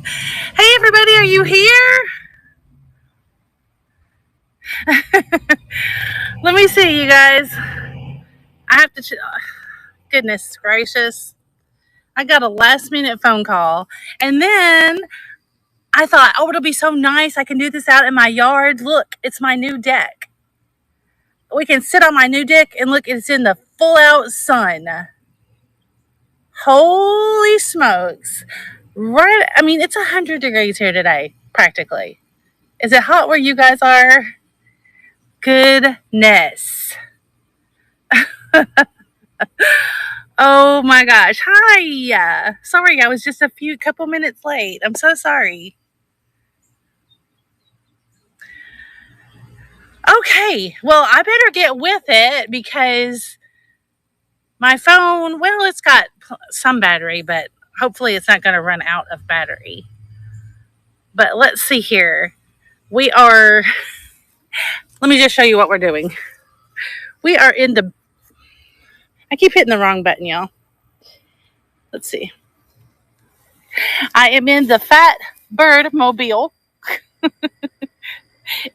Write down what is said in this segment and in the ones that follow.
Hey everybody, are you here? Let me see, you guys. I have to. Goodness gracious! I got a last minute phone call, and then I thought, oh, it'll be so nice. I can do this out in my yard. Look, it's my new deck. We can sit on my new deck and look. It's in the full out sun. Holy smokes! Right? I mean, it's 100 degrees here today, practically. Is it hot where you guys are? Goodness. Oh my gosh. Hi. Sorry, I was just a couple minutes late. I'm so sorry. Okay. Well, I better get with it because my phone, well, it's got some battery, but hopefully it's not going to run out of battery. But let's see here. We are, let me just show you what we're doing. We are in the, I keep hitting the wrong button, y'all. Let's see. I am in the Fat Bird Mobile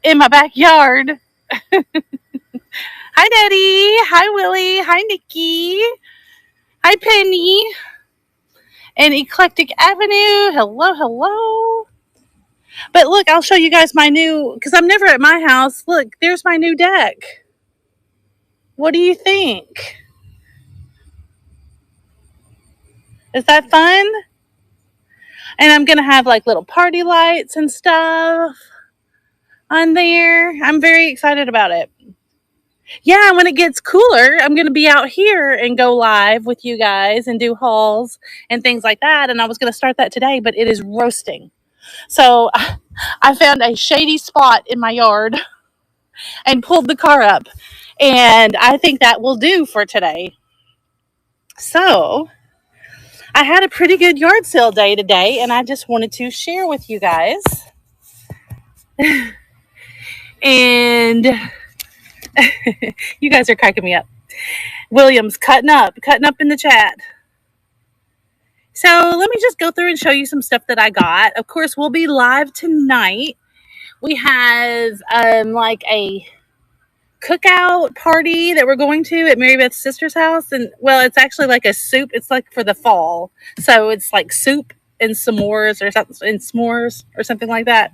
in my backyard. Hi, Daddy. Hi, Willie. Hi, Nikki. Hi, Penny. And Eclectic Avenue. Hello, hello. But look, I'll show you guys my new, because I'm never at my house. Look, there's my new deck. What do you think? Is that fun? And I'm going to have like little party lights and stuff on there. I'm very excited about it. Yeah, when it gets cooler, I'm going to be out here and go live with you guys and do hauls and things like that. And I was going to start that today, but it is roasting. So I found a shady spot in my yard and pulled the car up. And I think that will do for today. So I had a pretty good yard sale day today, and I just wanted to share with you guys. And you guys are cracking me up. William's cutting up in the chat. So let me just go through and show you some stuff that I got. Of course, we'll be live tonight. We have like a cookout party that we're going to at Mary Beth's sister's house. And well, it's actually like a soup. It's like for the fall. So it's like soup and s'mores or something, and s'mores or something like that.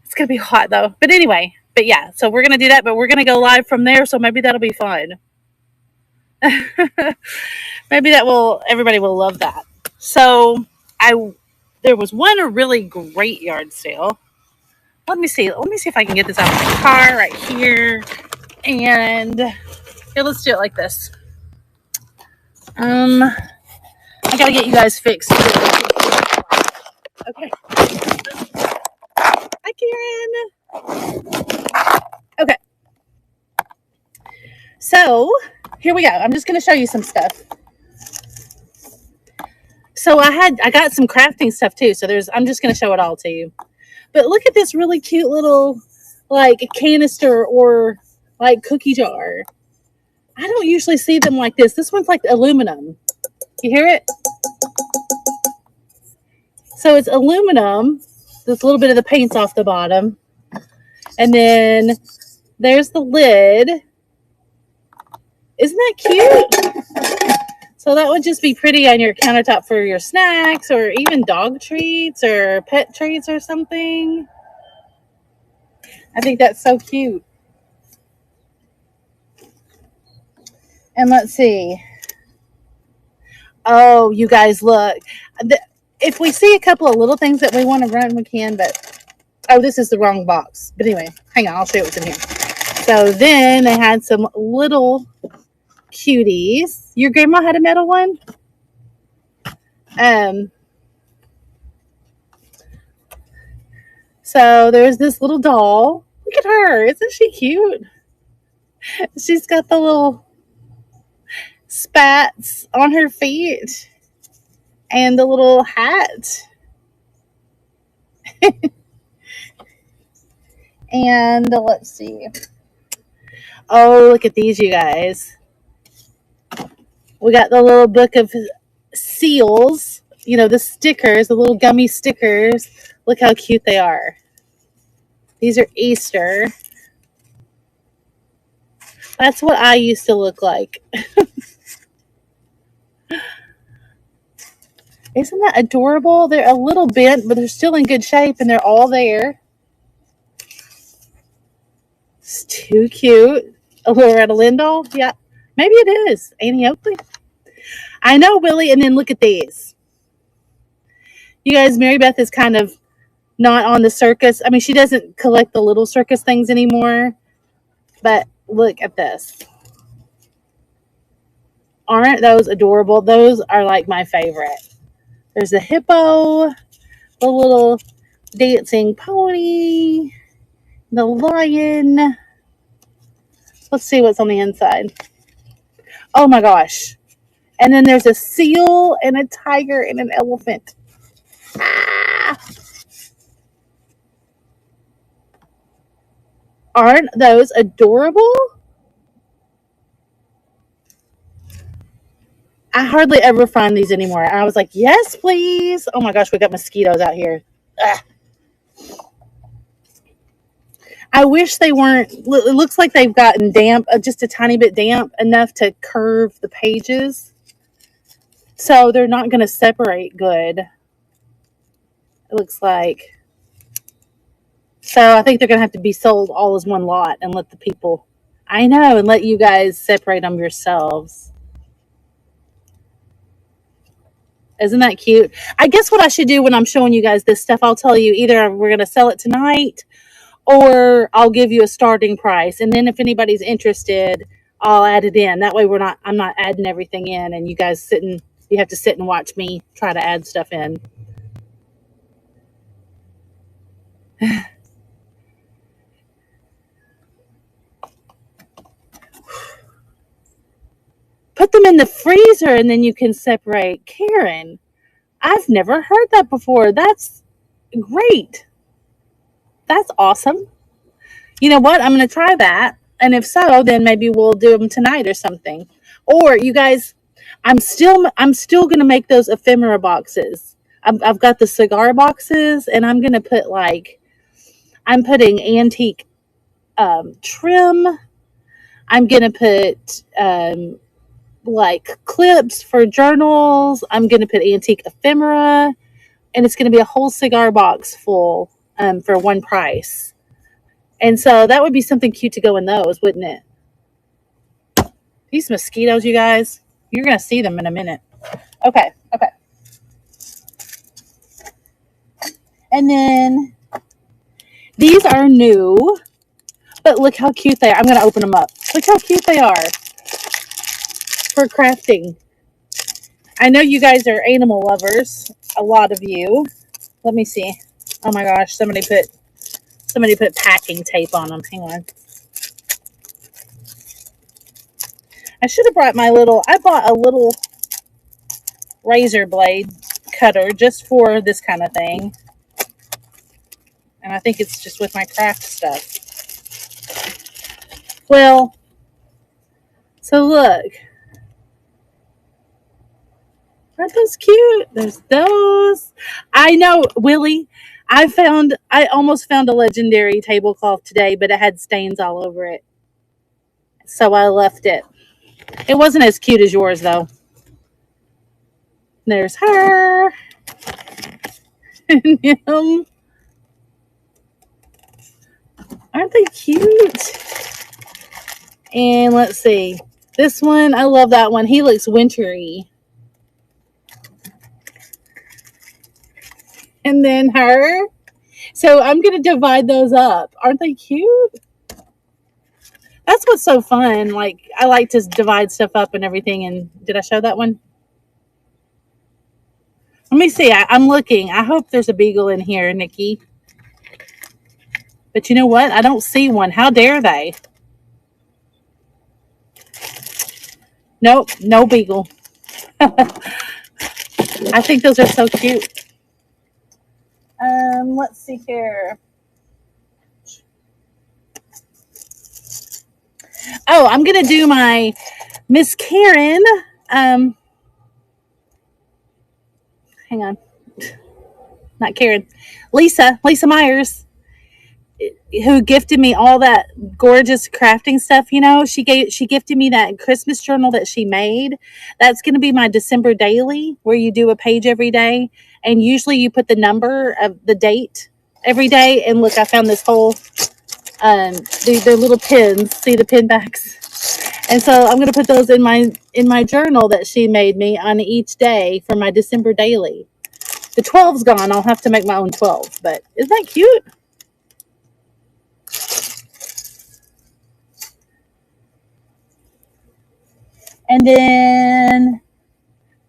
It's going to be hot though. But anyway, but yeah, so we're going to do that, but we're going to go live from there. So maybe that'll be fun. Maybe everybody will love that. So there was one really great yard sale. Let me see if I can get this out of my car right here. And here, let's do it like this. I gotta get you guys fixed. Okay. Hi, Karen. Okay. So here we go. I'm just gonna show you some stuff. So I got some crafting stuff too. So I'm just gonna show it all to you. But look at this really cute little like canister or like cookie jar. I don't usually see them like this. This one's like aluminum. You hear it? So it's aluminum. There's a little bit of the paint's off the bottom. And then there's the lid. Isn't that cute? So that would just be pretty on your countertop for your snacks or even dog treats or pet treats or something. I think that's so cute. And let's see. Oh, you guys, look. If we see a couple of little things that we want to run, we can. But, oh, this is the wrong box. But anyway, hang on. I'll show you what's in here. So then they had some little cuties. Your grandma had a metal one? So there's this little doll. Look at her. Isn't she cute? She's got the little spats on her feet and the little hat. And let's see. Oh, look at these, you guys. We got the little book of seals you know, the stickers, the little gummy stickers. Look how cute they are. These are Easter. That's what I used to look like. Isn't that adorable? They're a little bent, but they're still in good shape, and they're all there. It's too cute. A Loretta Lindell? Yeah, maybe it is. Annie Oakley? I know, Willie. And then look at these. You guys, Mary Beth is kind of not on the circus. I mean, she doesn't collect the little circus things anymore. But look at this. Aren't those adorable? Those are like my favorite. There's the hippo, the little dancing pony, the lion. Let's see what's on the inside. Oh my gosh. And then there's a seal and a tiger and an elephant. Ah! Aren't those adorable? I hardly ever find these anymore. I was like, yes, please. Oh my gosh, we got mosquitoes out here. Ugh. I wish they weren't. It looks like they've gotten damp, just a tiny bit damp, enough to curve the pages. So they're not going to separate good. It looks like. So I think they're going to have to be sold all as one lot and let the people, I know, and let you guys separate them yourselves. Isn't that cute? I guess what I should do when I'm showing you guys this stuff, I'll tell you either we're going to sell it tonight or I'll give you a starting price. And then if anybody's interested, I'll add it in. That way I'm not adding everything in and you guys you have to sit and watch me try to add stuff in. Put them in the freezer and then you can separate. Karen, I've never heard that before. That's great. That's awesome. You know what? I'm going to try that. And if so, then maybe we'll do them tonight or something. Or you guys, I'm still going to make those ephemera boxes. I've got the cigar boxes and I'm going to put I'm putting antique trim. I'm going to put clips for journals. I'm going to put antique ephemera, and it's going to be a whole cigar box full for one price. And so that would be something cute to go in those, wouldn't it? These mosquitoes, you guys, you're going to see them in a minute. Okay. And then these are new, but look how cute they are. I'm going to open them up. Look how cute they are for crafting. I know you guys are animal lovers, a lot of you. Let me see. Oh my gosh, somebody put packing tape on them. Hang on. I should have brought I bought a little razor blade cutter just for this kind of thing. And I think it's just with my craft stuff. Well, so look. Aren't those cute? There's those. I know, Willie. I almost found a legendary tablecloth today, but it had stains all over it. So I left it. It wasn't as cute as yours, though. There's her. And him. Aren't they cute? And let's see. This one, I love that one. He looks wintry. And then her. So I'm going to divide those up. Aren't they cute? That's what's so fun. I like to divide stuff up and everything. And did I show that one? Let me see. I'm looking. I hope there's a beagle in here, Nikki. But you know what? I don't see one. How dare they? Nope, no beagle. I think those are so cute. Let's see here. Oh, I'm going to do my Miss Karen. hang on, not Karen, Lisa Myers, who gifted me all that gorgeous crafting stuff. She gifted me that Christmas journal that she made. That's going to be my December daily, where you do a page every day, and usually you put the number of the date every day. And look, I found this whole they're little pins. See the pin backs? And so I'm going to put those in my journal that she made me on each day for my December daily. The 12's gone. I'll have to make my own 12. But isn't that cute? And then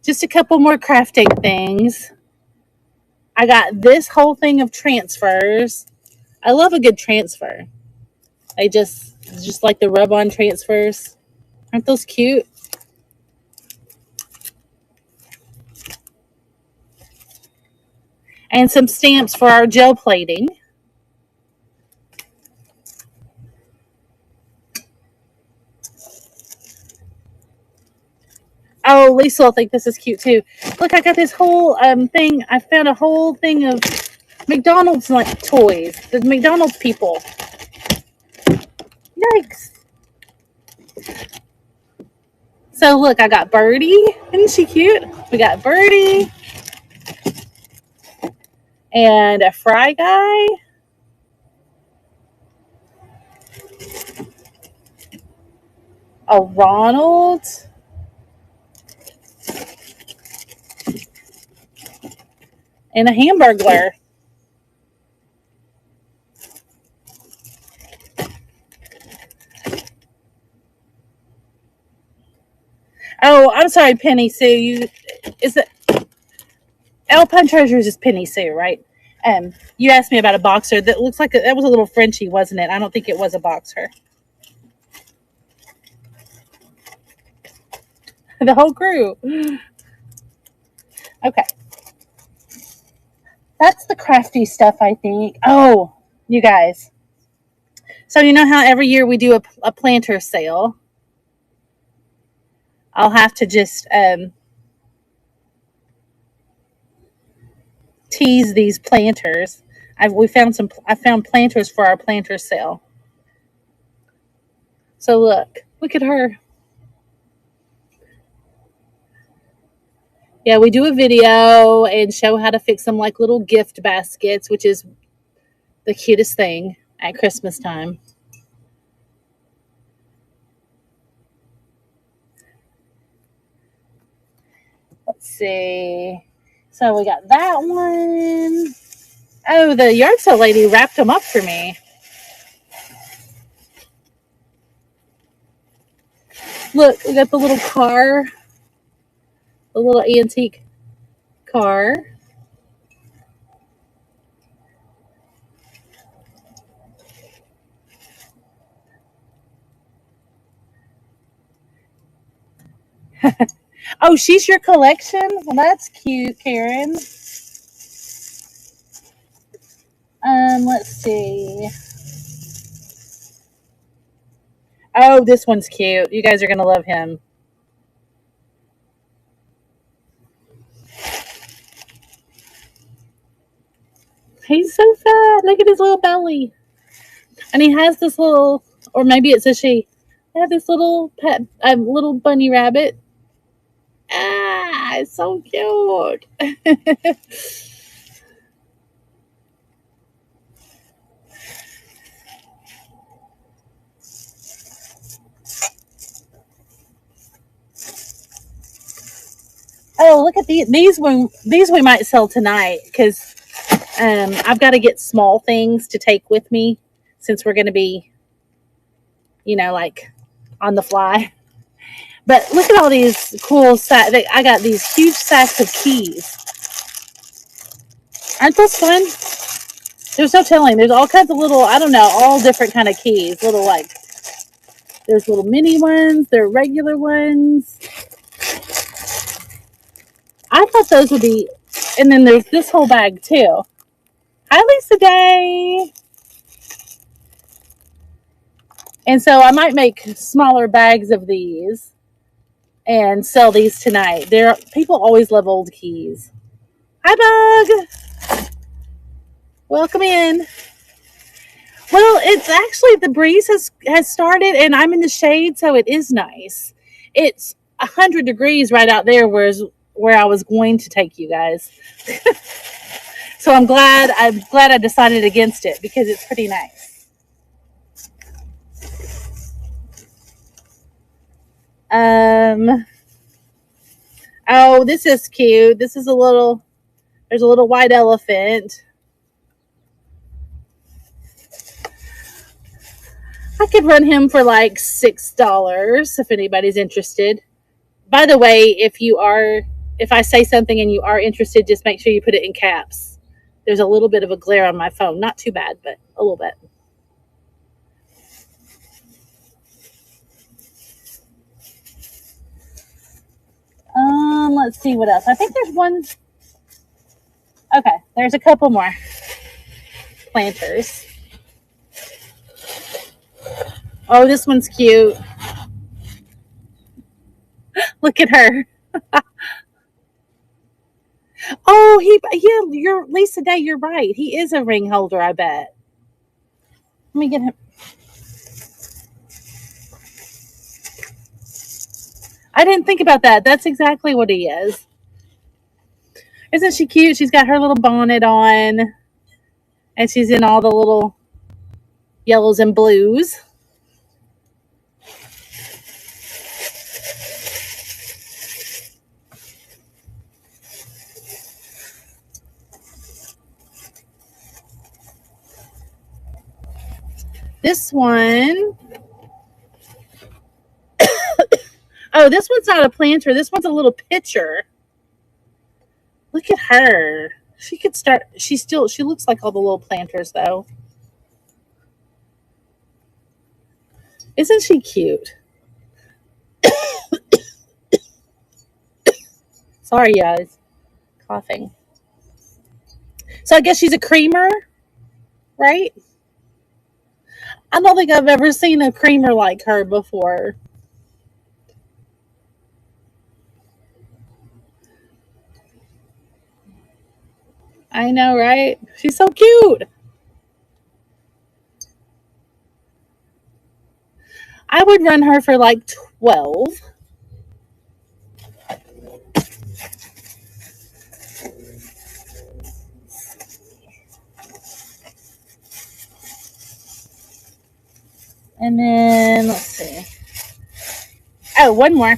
just a couple more crafting things. I got this whole thing of transfers. I love a good transfer. They just like the rub-on transfers. Aren't those cute? And some stamps for our gel plating. Oh, Lisa will think this is cute too. Look, I got this whole thing. I found a whole thing of McDonald's like toys. The McDonald's people. Yikes. So look, I got Birdie. Isn't she cute? We got Birdie. And a Fry Guy. A Ronald. And a Hamburglar. Oh, I'm sorry, Penny Sue. Is it Alpine Treasures is Penny Sue, right? You asked me about a boxer that looks like that was a little Frenchie, wasn't it? I don't think it was a boxer. The whole crew. Okay. That's the crafty stuff, I think. Oh, you guys. So you know how every year we do a planter sale? I'll have to just tease these planters. I found planters for our planter sale. So look at her. Yeah, we do a video and show how to fix them like little gift baskets, which is the cutest thing at Christmas time. Let's see. So we got that one. Oh, the yard sale lady wrapped them up for me. Look, we got the little car. The little antique car. Oh, she's your collection? Well, that's cute, Karen. Let's see. Oh, this one's cute. You guys are going to love him. He's so fat. Look at his little belly. And he has this little, or maybe it's a she. They have this little pet, little bunny rabbit. Ah, it's so cute. Oh, look at these. These we might sell tonight because I've got to get small things to take with me since we're going to be, like on the fly. But look at all these cool sacks. I got these huge sacks of keys. Aren't those fun? There's no telling. There's all kinds of little, I don't know, all different kind of keys. There's little mini ones. There are regular ones. I thought those would be, and then there's this whole bag too. Hi, Lisa Day. And so I might make smaller bags of these and sell these tonight. People always love old keys. Hi, Bug. Welcome in. Well, it's actually the breeze has started, and I'm in the shade, so it is nice. It's 100 degrees right out there, where I was going to take you guys. So I'm glad I decided against it because it's pretty nice. Oh, this is cute. There's a little white elephant. I could run him for like $6 if anybody's interested. By the way, if I say something and you are interested, just make sure you put it in caps. There's a little bit of a glare on my phone. Not too bad, but a little bit. Let's see what else. I think there's one. Okay, there's a couple more planters. Oh, this one's cute. Look at her. Oh, you're Lisa Day. You're right. He is a ring holder. I bet. Let me get him. I didn't think about that. That's exactly what he is. Isn't she cute? She's got her little bonnet on, and she's in all the little yellows and blues. This one. Oh, this one's not a planter. This one's a little pitcher. Look at her. She could start. She looks like all the little planters, though. Isn't she cute? Sorry, guys. Coughing. So I guess she's a creamer, right? I don't think I've ever seen a creamer like her before. I know, right? She's so cute. I would run her for like 12. And then let's see. Oh, one more.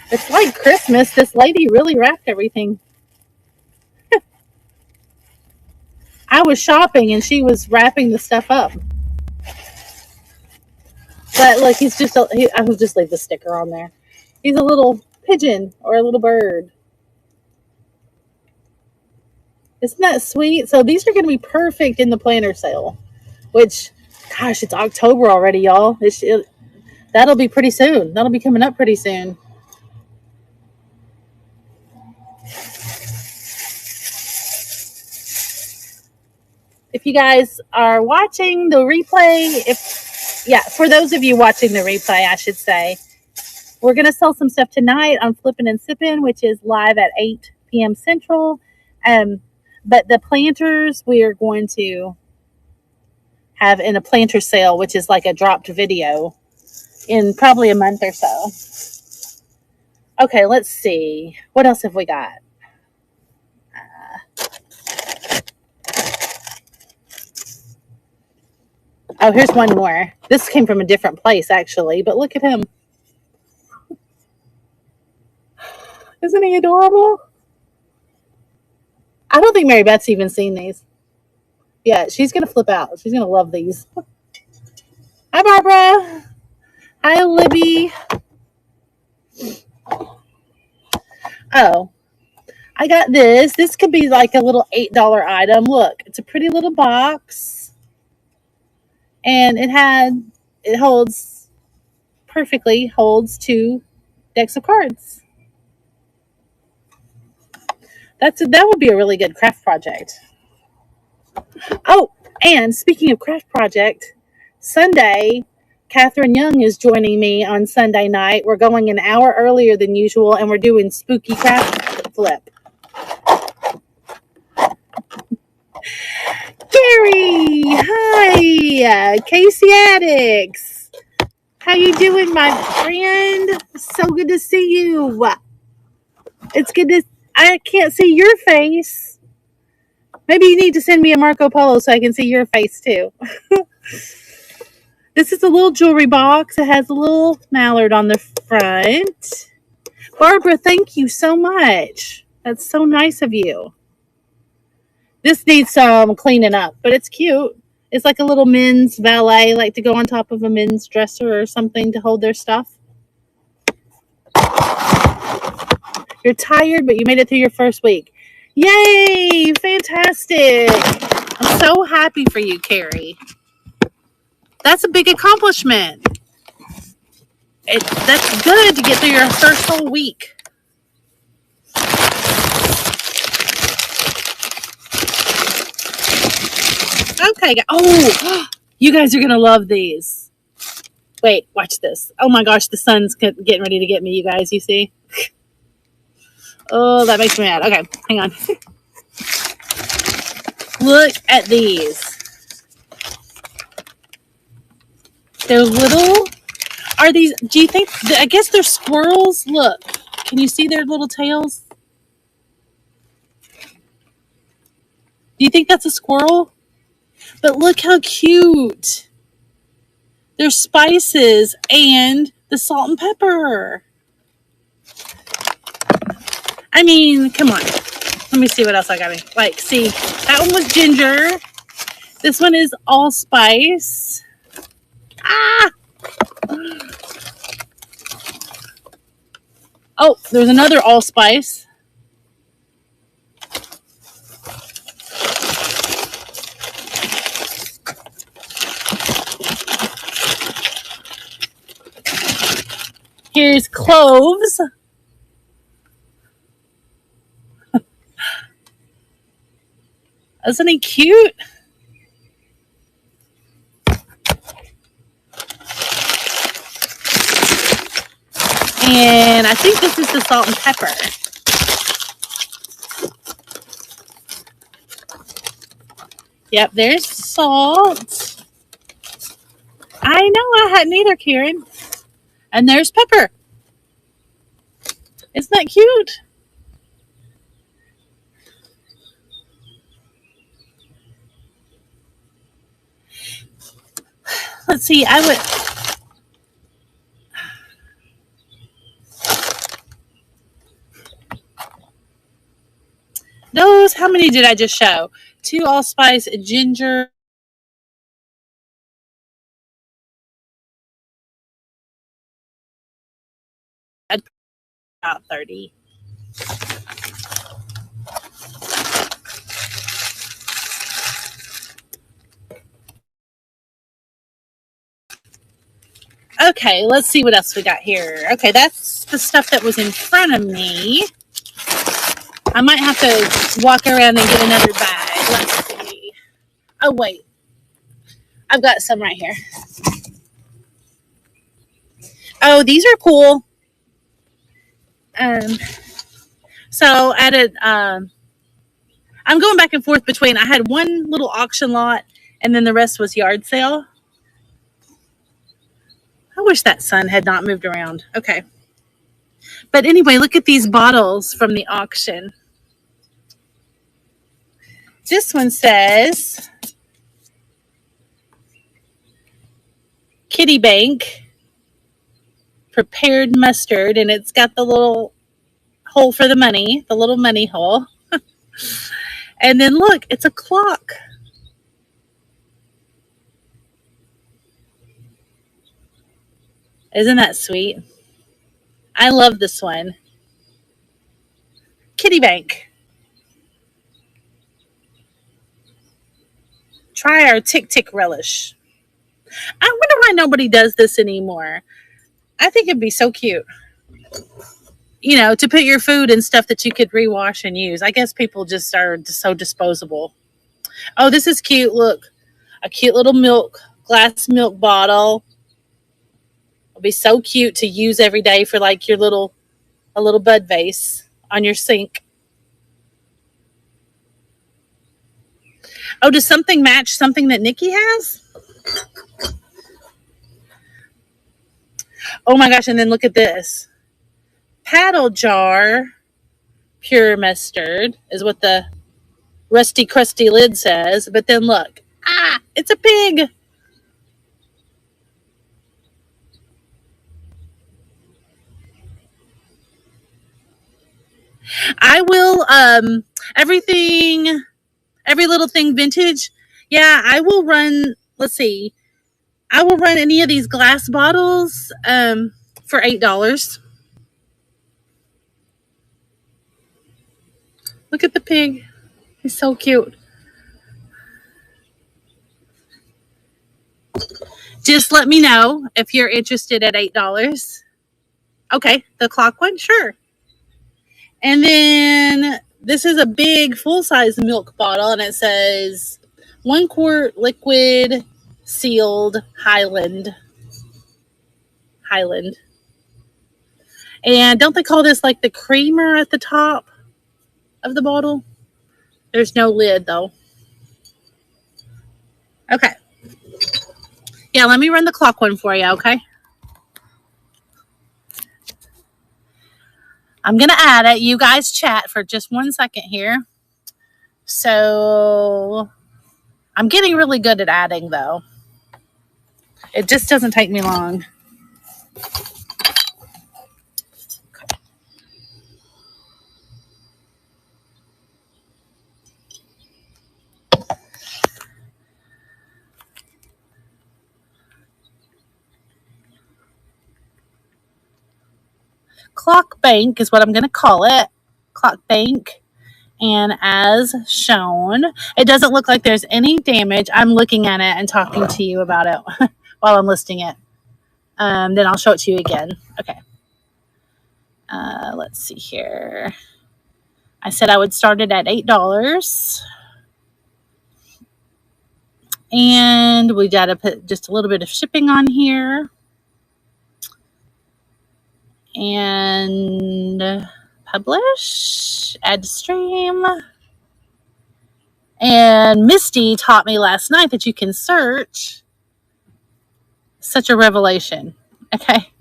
It's like Christmas. This lady really wrapped everything. I was shopping and she was wrapping the stuff up. But look, I will just leave the sticker on there. He's a little pigeon or a little bird. Isn't that sweet? So these are going to be perfect in the planter sale, which, gosh, it's October already, y'all. That'll be pretty soon. That'll be coming up pretty soon. If you guys are watching the replay, for those of you watching the replay, I should say, we're going to sell some stuff tonight on Flippin and Sippin, which is live at 8 p.m. Central. But the planters we are going to have in a planter sale, which is like a dropped video in probably a month or so. Okay, let's see. What else have we got? Oh, here's one more. This came from a different place, actually, but look at him. Isn't he adorable? I don't think Mary Beth's even seen these. Yeah, she's going to flip out. She's going to love these. Hi, Barbara. Hi, Libby. Oh, I got this. This could be like a little $8 item. Look, it's a pretty little box. And it holds 2 decks of cards. That would be a really good craft project. Oh, and speaking of craft project, Sunday Catherine Young is joining me on Sunday night. We're going an hour earlier than usual, and we're doing spooky craft flip. Gary, hi, Casey Addicts. How you doing, my friend? So good to see you. It's good to. I can't see your face. Maybe you need to send me a Marco Polo so I can see your face too. This is a little jewelry box. It has a little mallard on the front. Barbara, thank you so much. That's so nice of you. This needs some cleaning up, but it's cute. It's like a little men's valet, like to go on top of a men's dresser or something to hold their stuff. You're tired, but you made it through your first week. Yay! Fantastic. I'm so happy for you, Carrie. That's a big accomplishment. That's good to get through your first whole week. Okay. Oh, you guys are going to love these. Wait, watch this. Oh my gosh, the sun's getting ready to get me, you guys. You see? Oh, that makes me mad. Okay, hang on. Look at these. They're little. Are these, do you think, I guess they're squirrels. Look, can you see their little tails? Do you think that's a squirrel? But look how cute. There's spices and the salt and pepper. I mean, come on. Let me see what else I got. Like, see, that one was ginger. This one is allspice. Ah! Oh, there's another allspice. Here's cloves. Isn't he cute? And I think this is the salt and pepper. Yep, there's salt. I know, I hadn't either, Karen. And there's pepper. Isn't that cute? Let's see, I would... Those, how many did I just show? 2 allspice, ginger. About 30. Okay, let's see what else we got here. Okay, that's the stuff that was in front of me. I might have to walk around and get another bag. Let's see. Oh, wait. I've got some right here. Oh, these are cool. So I added, I'm going back and forth between, I had one little auction lot and then the rest was yard sale. I wish that sun had not moved around. Okay. But anyway, look at these bottles from the auction. This one says Kitty Bank prepared mustard, and it's got the little hole for the money, the little money hole. And then look, it's a clock. Isn't that sweet? I love this one. Kitty Bank. Try our Tick Tick relish. I wonder why nobody does this anymore. I think it'd be so cute. You know, to put your food and stuff that you could rewash and use. I guess people just are so disposable. Oh, this is cute. Look, a cute little glass milk bottle. It'll be so cute to use every day for like your a little bud vase on your sink. Oh, does something match something that Nikki has? Oh my gosh, and then look at this. Paddle jar, pure mustard, is what the rusty, crusty lid says. But then look. Ah, it's a pig. I will, everything, every little thing vintage. Yeah, I will run, let's see. I will run any of these glass bottles for $8. Look at the pig. He's so cute. Just let me know if you're interested at $8. Okay, the clock one, sure. And then this is a big full-size milk bottle, and it says 1 quart liquid sealed Highland. And don't they call this like the creamer at the top of the bottle? There's no lid though. Okay. Yeah, let me run the clock one for you, okay? I'm going to add it. You guys chat for just 1 second here. So I'm getting really good at adding though. It just doesn't take me long. Clock bank is what I'm going to call it. Clock bank. And as shown, it doesn't look like there's any damage. I'm looking at it and talking to you about it while I'm listing it. Then I'll show it to you again. Okay. Let's see here. I said I would start it at $8. And we got to put just a little bit of shipping on here. And publish, add to stream. And Misty taught me last night that you can search. Such a revelation. Okay.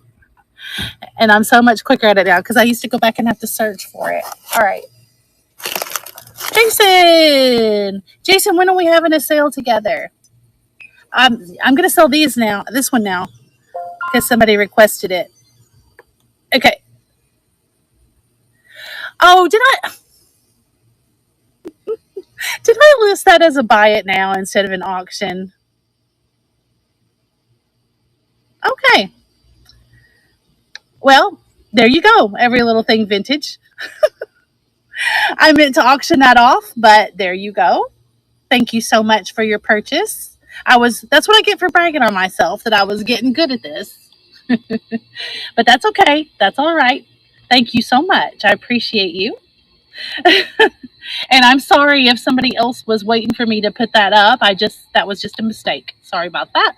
And I'm so much quicker at it now because I used to go back and have to search for it. All right. Jason, when are we having a sale together? I'm going to sell these now. This one now because somebody requested it. Okay. Oh, did I list that as a buy it now instead of an auction? Okay. Well, there you go. Every little thing vintage. I meant to auction that off, but there you go. Thank you so much for your purchase. That's what I get for bragging on myself, that I was getting good at this. But that's okay. That's all right. Thank you so much. I appreciate you. And I'm sorry if somebody else was waiting for me to put that up. That was just a mistake. Sorry about that.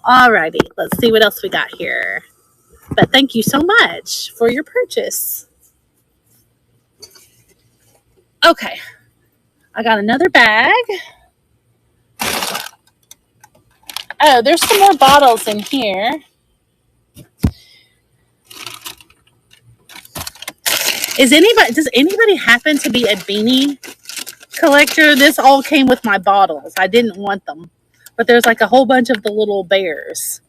Alrighty, let's see what else we got here. But thank you so much for your purchase. Okay, I got another bag. Oh, there's some more bottles in here. Does anybody happen to be a beanie collector? This all came with my bottles. I didn't want them. But there's like a whole bunch of the little bears.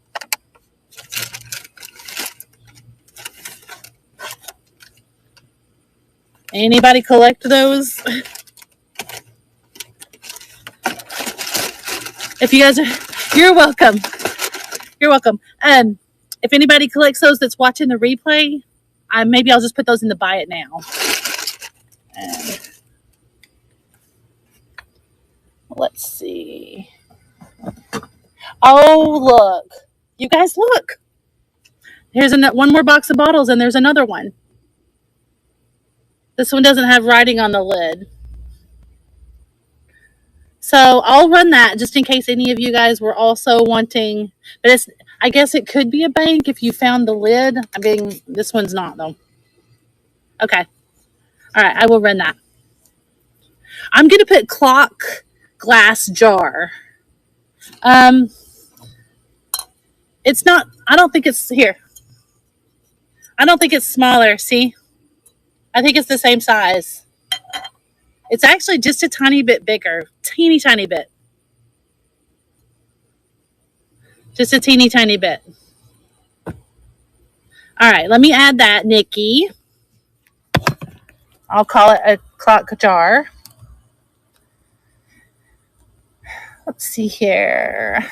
Anybody collect those? If you guys you're welcome. You're welcome. If anybody collects those that's watching the replay, maybe I'll just put those in the buy it now. Let's see. Oh, look. You guys look. Here's one more box of bottles, and there's another one. This one doesn't have writing on the lid. So I'll run that just in case any of you guys were also wanting. But I guess it could be a bank if you found the lid. I mean, this one's not though. Okay. All right. I will run that. I'm going to put clock glass jar. Um, it's not, I don't think it's here. I don't think it's smaller. See, I think it's the same size. It's actually just a tiny bit bigger, teeny tiny bit. Just a teeny tiny bit. All right, let me add that, Nikki. I'll call it a clock jar. Let's see here.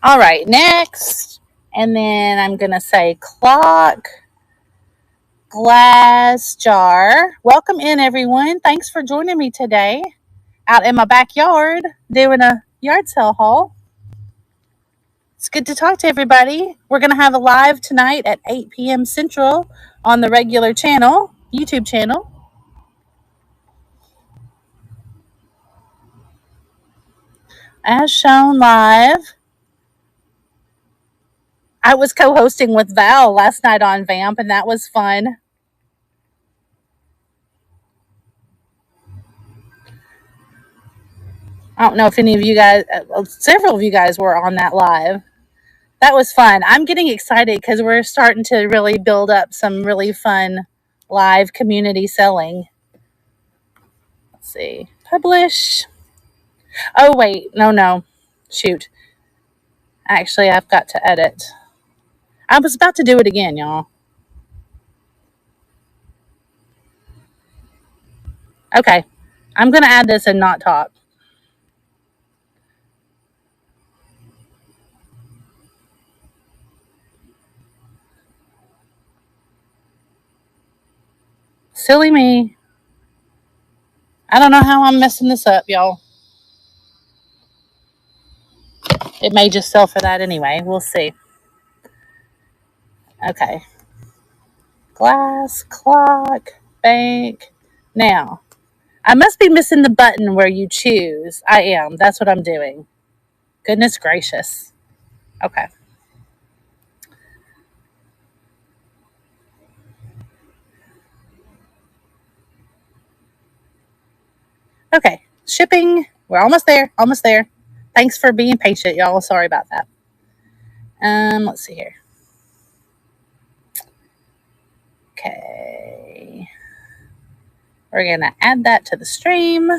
All right, next. And then I'm going to say clock glass jar. Welcome in, everyone. Thanks for joining me today out in my backyard doing a yard sale haul. It's good to talk to everybody. We're going to have a live tonight at 8 p.m. Central on the regular channel, YouTube channel. As shown live. I was co-hosting with Val last night on Vamp, and that was fun. I don't know if any of you guys, several of you guys were on that live. That was fun. I'm getting excited because we're starting to really build up some really fun live community selling. Let's see. Publish. Oh, wait. No. Shoot. Actually, I've got to edit. I was about to do it again, y'all. Okay. I'm going to add this and not talk. Silly me. I don't know how I'm messing this up, y'all. It may just sell for that anyway. We'll see. Okay. Glass, clock, bank. Now, I must be missing the button where you choose. I am. That's what I'm doing. Goodness gracious. Okay. Okay. Shipping. We're almost there. Almost there. Thanks for being patient, y'all. Sorry about that. Let's see here. Okay. We're going to add that to the stream.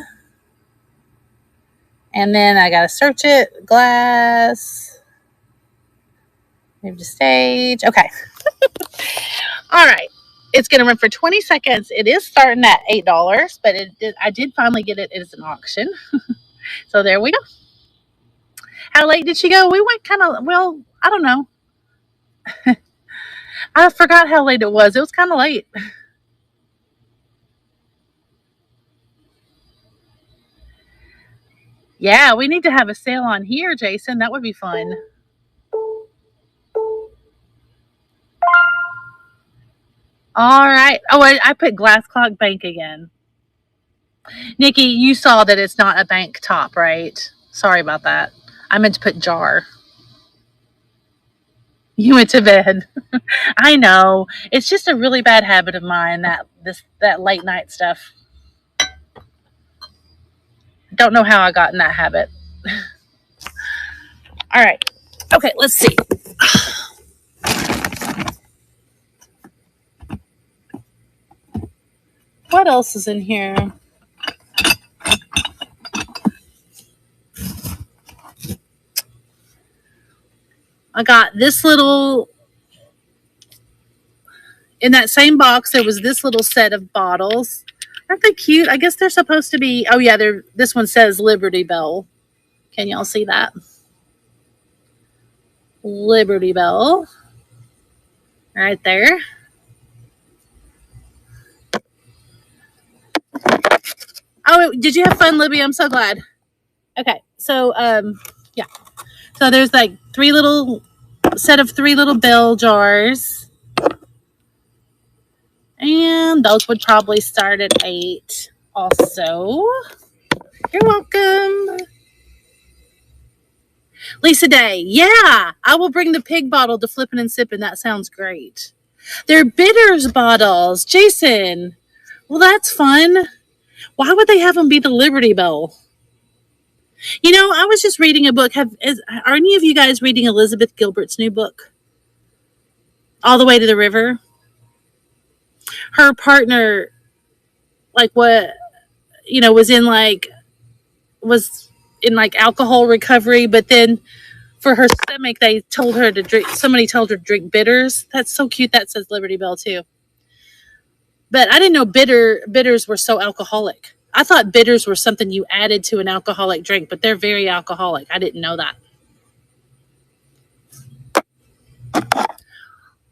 And then I got to search it. Glass. Move to stage. Okay. All right. It's going to run for 20 seconds. It is starting at $8, but I did finally get it as an auction. So there we go. How late did she go? We went kind of, well, I don't know. I forgot how late it was. It was kind of late. Yeah, we need to have a sale on here, Jason. That would be fun. All right. Oh, I put glass clock bank again. Nikki, you saw that it's not a bank top, right? Sorry about that. I meant to put jar. You went to bed. I know. It's just a really bad habit of mine, that late night stuff. Don't know how I got in that habit. All right. Okay, let's see. What else is in here? I got this little, in that same box, there was this little set of bottles. Aren't they cute? I guess they're supposed to be, oh yeah, this one says Liberty Bell. Can y'all see that? Liberty Bell. Right there. Oh, did you have fun, Libby? I'm so glad. Okay, so, yeah. So there's like three little bell jars. And those would probably start at 8 also. You're welcome. Lisa Day, yeah, I will bring the pig bottle to Flippin and Sippin. That sounds great. They're bitters bottles. Jason, well, that's fun. Why would they have them be the Liberty Bell? You know, I was just reading a book. Are any of you guys reading Elizabeth Gilbert's new book, All the Way to the River? Her partner, like, what, was in like alcohol recovery, but then for her stomach, they told her to drink. Somebody told her to drink bitters. That's so cute. That says Liberty Bell too. But I didn't know bitters were so alcoholic. I thought bitters were something you added to an alcoholic drink, but they're very alcoholic. I didn't know that.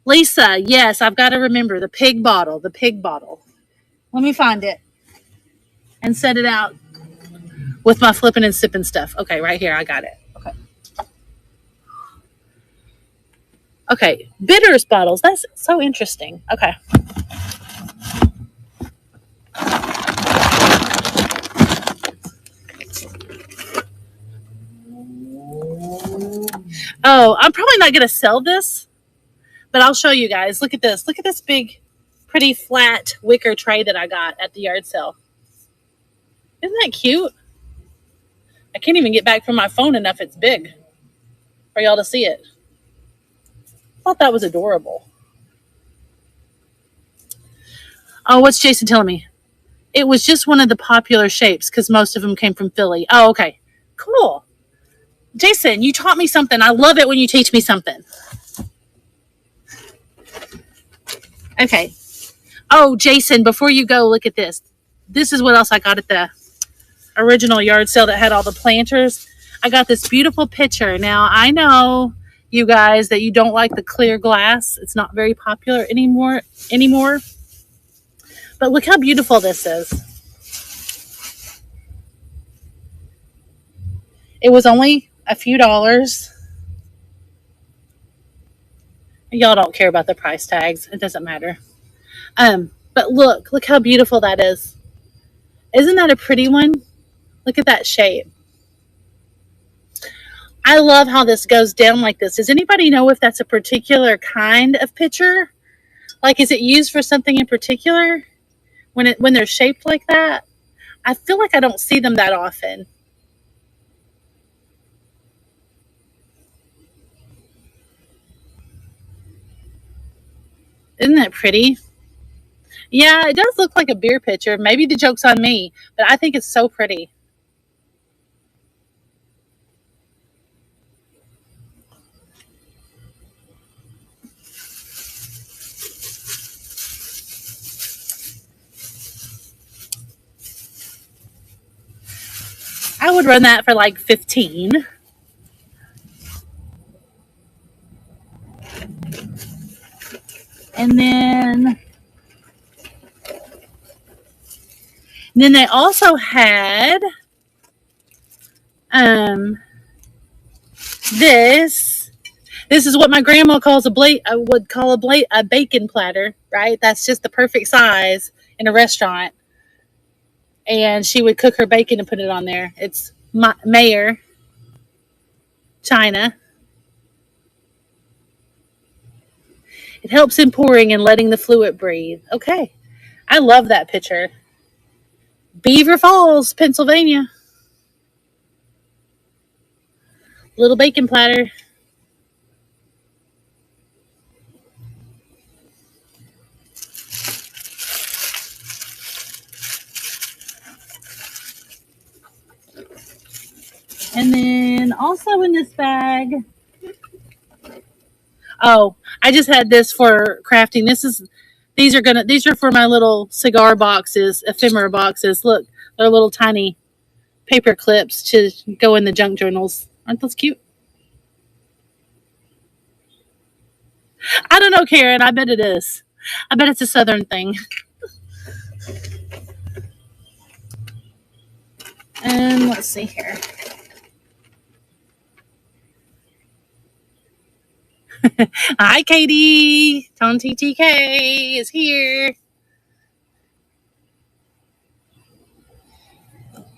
Lisa, yes, I've got to remember the pig bottle. The pig bottle. Let me find it and set it out with my flipping and sipping stuff. Okay, right here. I got it. Okay. Okay, bitters bottles. That's so interesting. Okay. Oh, I'm probably not going to sell this, but I'll show you guys. Look at this. Look at this big, pretty flat wicker tray that I got at the yard sale. Isn't that cute? I can't even get back from my phone enough. It's big for y'all to see it. I thought that was adorable. Oh, what's Jason telling me? It was just one of the popular shapes because most of them came from Philly. Oh, okay. Cool. Jason, you taught me something. I love it when you teach me something. Okay. Oh, Jason, before you go, look at this. This is what else I got at the original yard sale that had all the planters. I got this beautiful pitcher. Now, I know, you guys, that you don't like the clear glass. It's not very popular anymore. But look how beautiful this is. It was only a few dollars. Y'all don't care about the price tags. It doesn't matter. But look how beautiful that is. Isn't that a pretty one? Look at that shape. I love how this goes down like this. Does anybody know if that's a particular kind of pitcher? Like, is it used for something in particular when they're shaped like that? I feel like I don't see them that often. Isn't that pretty? Yeah, it does look like a beer pitcher. Maybe the joke's on me, but I think it's so pretty. I would run that for like 15. And then they also had this. This is what my grandma calls a bacon platter, right? That's just the perfect size in a restaurant. And she would cook her bacon and put it on there. It's Mayer, China. It helps in pouring and letting the fluid breathe. Okay. I love that picture. Beaver Falls, Pennsylvania. Little bacon platter. And then also in this bag. Oh, I just had this for crafting. These are for my little cigar boxes, ephemera boxes. Look, they're little tiny paper clips to go in the junk journals. Aren't those cute? I don't know, Karen. I bet it is. I bet it's a southern thing. And let's see here. Hi, Katie. Tone TTK is here.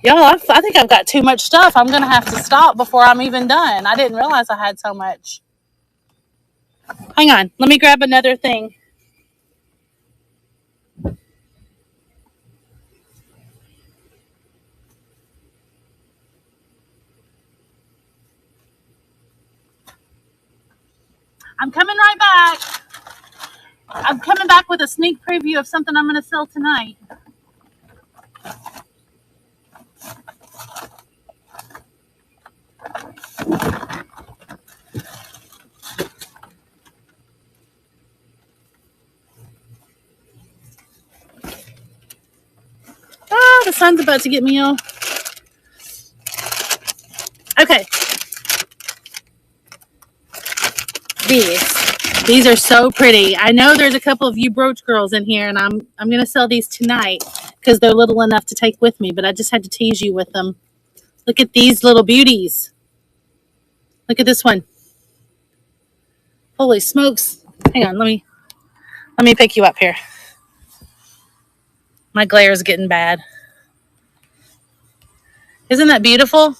Y'all, I think I've got too much stuff. I'm going to have to stop before I'm even done. I didn't realize I had so much. Hang on. Let me grab another thing. I'm coming right back. I'm coming back with a sneak preview of something I'm going to sell tonight. Oh, the sun's about to get me all. Okay. These are so pretty. I know there's a couple of you brooch girls in here, and I'm going to sell these tonight because they're little enough to take with me, but I just had to tease you with them. Look at these little beauties. Look at this one. Holy smokes. Hang on, let me pick you up here. My glare is getting bad. Isn't that beautiful?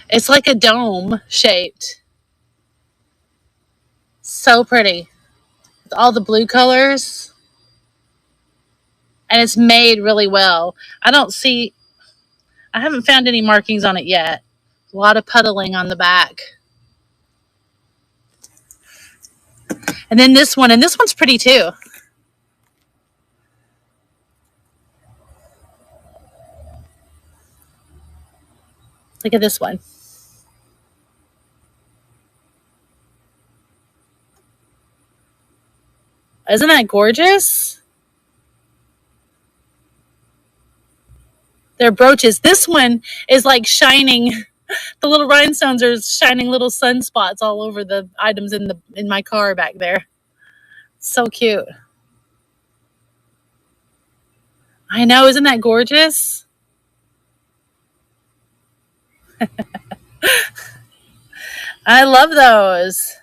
It's like a dome shaped. So pretty. With all the blue colors. And it's made really well. I haven't found any markings on it yet. A lot of puddling on the back. And then this one, and this one's pretty too. Look at this one. Isn't that gorgeous? They're brooches. This one is like shining. The little rhinestones are shining little sunspots all over the items in my car back there. So cute. I know, isn't that gorgeous? I love those.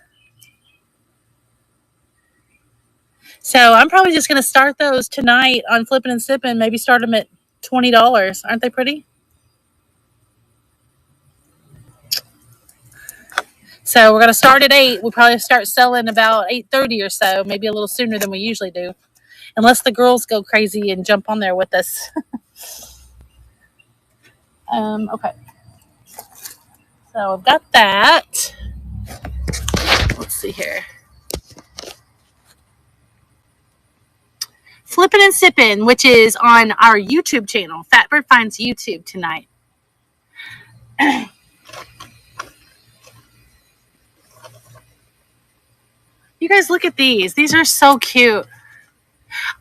So I'm probably just going to start those tonight on Flippin and Sippin. Maybe start them at $20. Aren't they pretty? So we're going to start at 8. We'll probably start selling about 8:30 or so, maybe a little sooner than we usually do. Unless the girls go crazy and jump on there with us. Okay. So I've got that. Let's see here. Flippin and Sippin, which is on our YouTube channel. Fatbird Finds YouTube tonight. You guys look at these. These are so cute.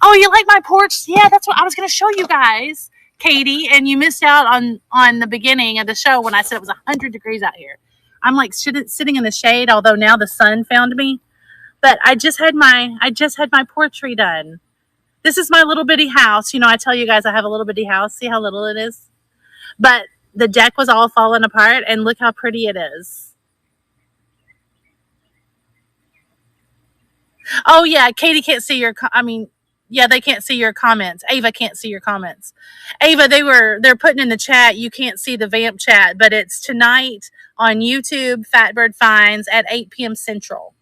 Oh, you like my porch? Yeah, that's what I was going to show you guys, Katie. And you missed out on the beginning of the show when I said it was 100 degrees out here. I'm like sitting in the shade, although now the sun found me. But I just had my porch redone. This is my little bitty house. You know, I tell you guys I have a little bitty house. See how little it is? But the deck was all falling apart, and look how pretty it is. Oh, yeah, Katie can't see your, yeah, they can't see your comments. Ava can't see your comments. Ava, they're putting in the chat. You can't see the Vamp chat, but it's tonight on YouTube, Fatbird Finds at 8 p.m. Central.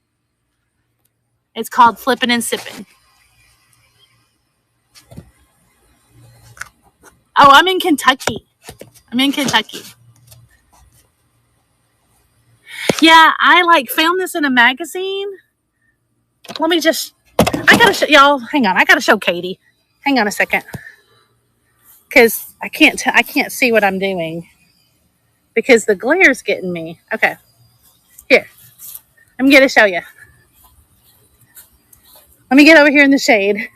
It's called Flippin and Sippin. Oh, I'm in Kentucky. Yeah, I found this in a magazine. Let me just, I gotta show y'all. Hang on, I gotta show Katie. Hang on a second, because I can't see what I'm doing because the glare's getting me. Okay, here, I'm gonna show you. Let me get over here in the shade.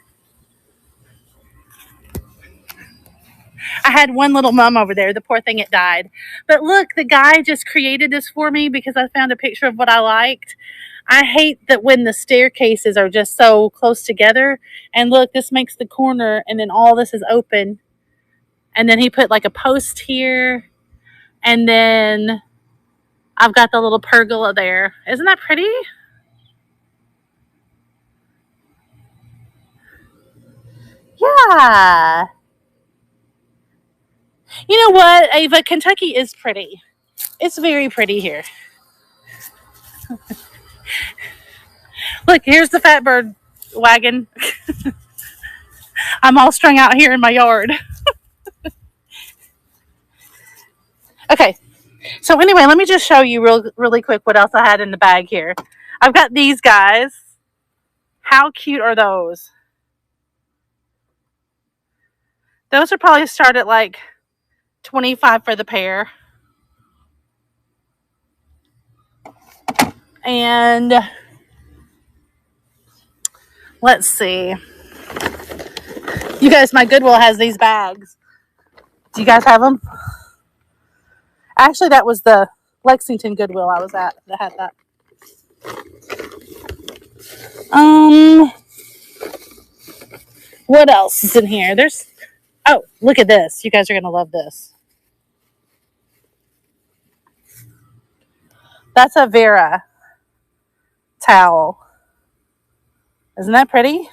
I had one little mum over there. The poor thing, it died. But look, the guy just created this for me because I found a picture of what I liked. I hate that when the staircases are just so close together. And look, this makes the corner, and then all this is open. And then he put like a post here. And then I've got the little pergola there. Isn't that pretty? Yeah. You know what, Ava? Kentucky is pretty. It's very pretty here. Look, here's the fat bird wagon. I'm all strung out here in my yard. Okay. So anyway, let me just show you really quick what else I had in the bag here. I've got these guys. How cute are those? Those are probably start at like 25 for the pair. And let's see. You guys, my Goodwill has these bags. Do you guys have them? Actually, that was the Lexington Goodwill I was at that had that. What else is in here? Oh, look at this. You guys are going to love this. That's a Vera towel. Isn't that pretty?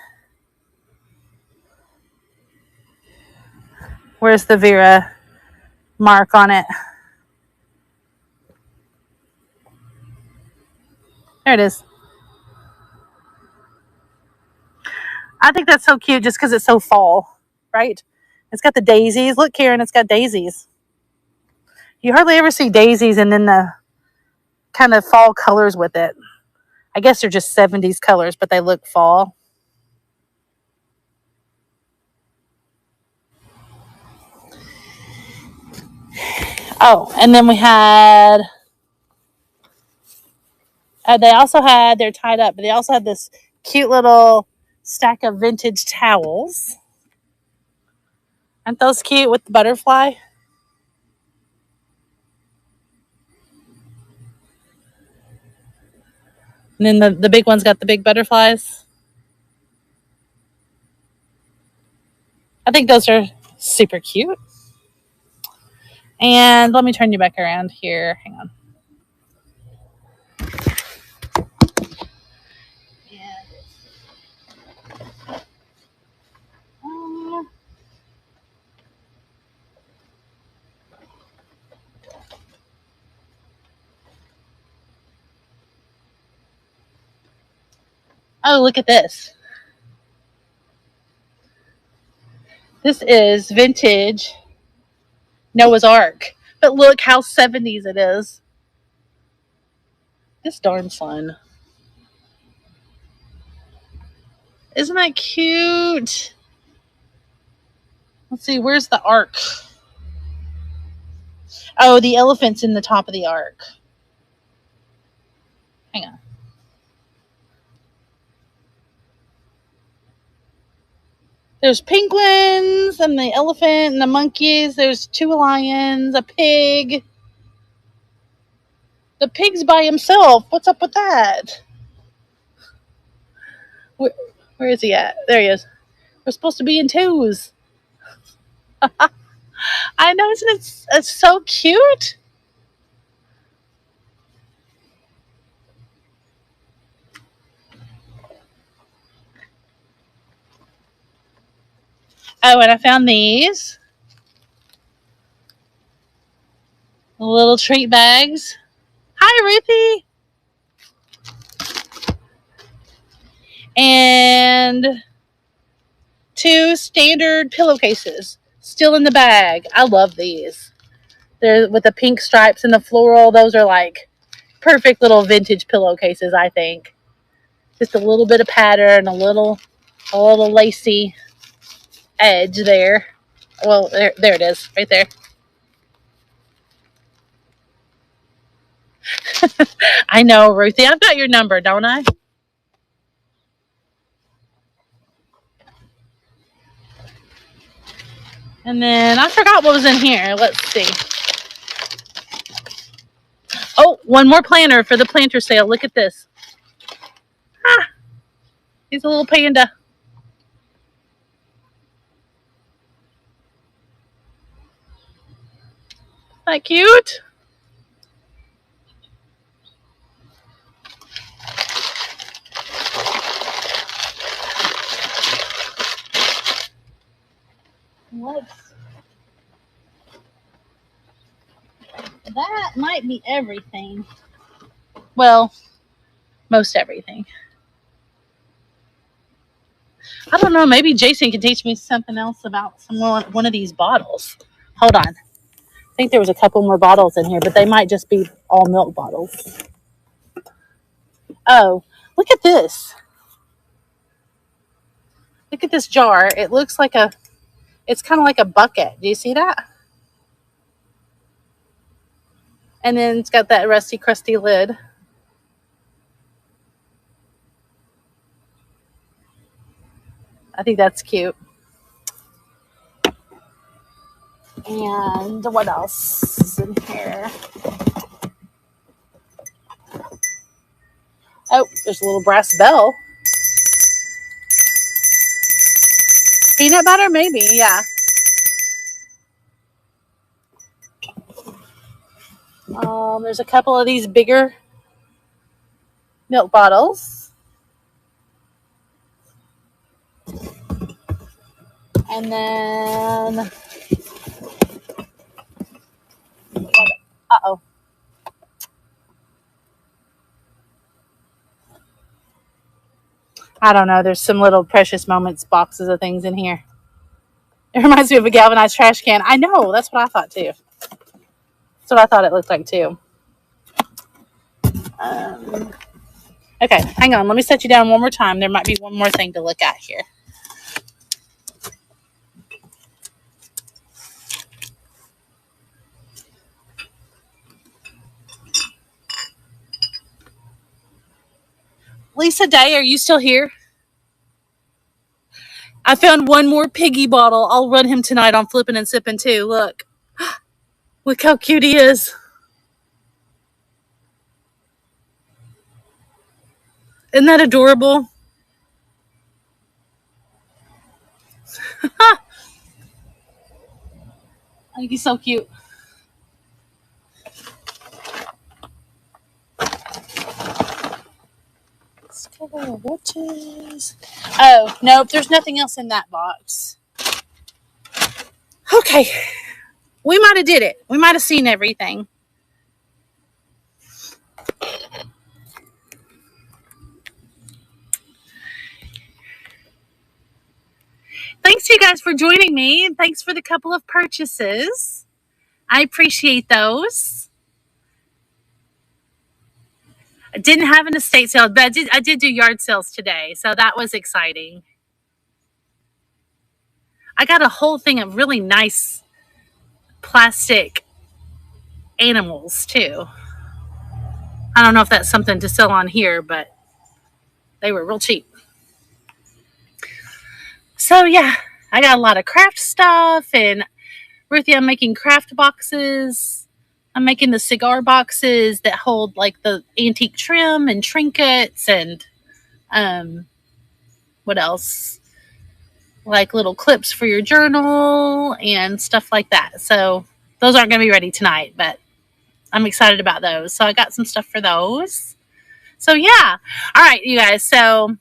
Where's the Vera mark on it? There it is. I think that's so cute just because it's so fall, right? It's got the daisies. Look, Karen, it's got daisies. You hardly ever see daisies and then the kind of fall colors with it. I guess they're just 70s colors, but they look fall. Oh, and then we had, they also had, they're tied up, but they also had this cute little stack of vintage towels. Aren't those cute with the butterfly? And then the big one's got the big butterflies. I think those are super cute. And let me turn you back around here. Hang on. Oh, look at this. This is vintage Noah's Ark. But look how 70s it is. This darn fun. Isn't that cute? Let's see, where's the ark? Oh, the elephant's in the top of the ark. Hang on. There's penguins and the elephant and the monkeys. There's 2 lions, a pig. The pig's by himself. What's up with that? Where is he at? There he is. We're supposed to be in 2s. I know, isn't it? It's so cute. Oh, and I found these little treat bags. Hi, Ruthie. And 2 standard pillowcases still in the bag. I love these. They're with the pink stripes and the floral. Those are like perfect little vintage pillowcases, I think. Just a little bit of pattern, a little lacy edge there. Well, there it is, right there. I know, Ruthie. I've got your number, don't I? And then I forgot what was in here. Let's see. Oh, one more planter for the planter sale. Look at this. Ah, he's a little panda. Isn't that cute? Let's. That might be everything. Well, most everything. I don't know. Maybe Jason can teach me something else about one of these bottles. Hold on. I think there was a couple more bottles in here, but they might just be all milk bottles. Oh, look at this. Look at this jar. It looks like it's kind of like a bucket. Do you see that? And then it's got that rusty, crusty lid. I think that's cute. And what else is in here? Oh, there's a little brass bell. Peanut butter, maybe, yeah. There's a couple of these bigger milk bottles. And then, uh-oh. I don't know. There's some little precious moments boxes of things in here. It reminds me of a galvanized trash can. I know. That's what I thought, too. That's what I thought it looked like, too. Okay, hang on. Let me set you down one more time. There might be one more thing to look at here. Lisa Day, are you still here? I found one more piggy bottle. I'll run him tonight on Flippin and Sippin too. Look. Look how cute he is. Isn't that adorable? I think he's so cute. Watches. Oh, nope. There's nothing else in that box. Okay. We might have did it. We might have seen everything. Thanks, you guys, for joining me, and thanks for the couple of purchases. I appreciate those. I didn't have an estate sale, but I did do yard sales today, so that was exciting. I got a whole thing of really nice plastic animals too. I don't know if that's something to sell on here, but they were real cheap. So yeah, I got a lot of craft stuff, and Ruthie, I'm making craft boxes. I'm making the cigar boxes that hold like the antique trim and trinkets and what else? Like little clips for your journal and stuff like that. So those aren't going to be ready tonight, but I'm excited about those. So I got some stuff for those. So yeah. All right, you guys. So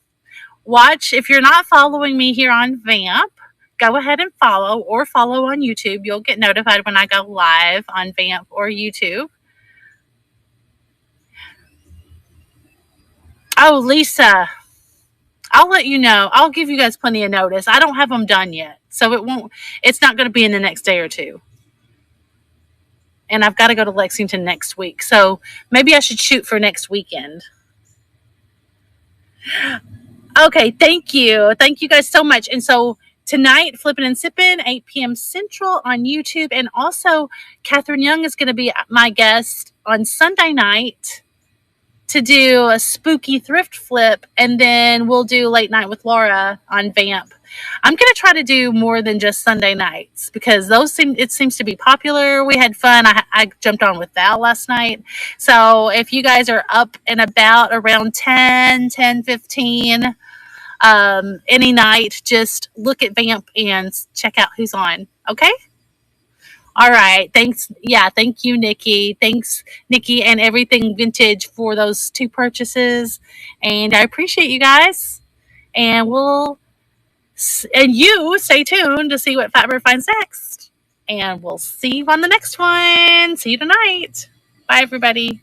watch. If you're not following me here on Vamp, go ahead and follow on YouTube. You'll get notified when I go live on Vamp or YouTube. Oh, Lisa, I'll let you know. I'll give you guys plenty of notice. I don't have them done yet, so it's not going to be in the next day or two. And I've got to go to Lexington next week, so maybe I should shoot for next weekend. Okay, thank you. Thank you guys so much. And so tonight, Flippin and Sippin, 8 p.m. Central on YouTube. And also, Catherine Young is going to be my guest on Sunday night to do a spooky thrift flip. And then we'll do Late Night with Laura on Vamp. I'm going to try to do more than just Sunday nights because it seems to be popular. We had fun. I jumped on with Val last night. So if you guys are up and about around 10:15, any night, just look at Vamp and check out who's on. Okay? All right. Thanks. Yeah. Thank you, Nikki. Thanks, Nikki, and Everything Vintage for those 2 purchases. And I appreciate you guys. And we'll And you stay tuned to see what Fatbird finds next. And we'll see you on the next one. See you tonight. Bye, everybody.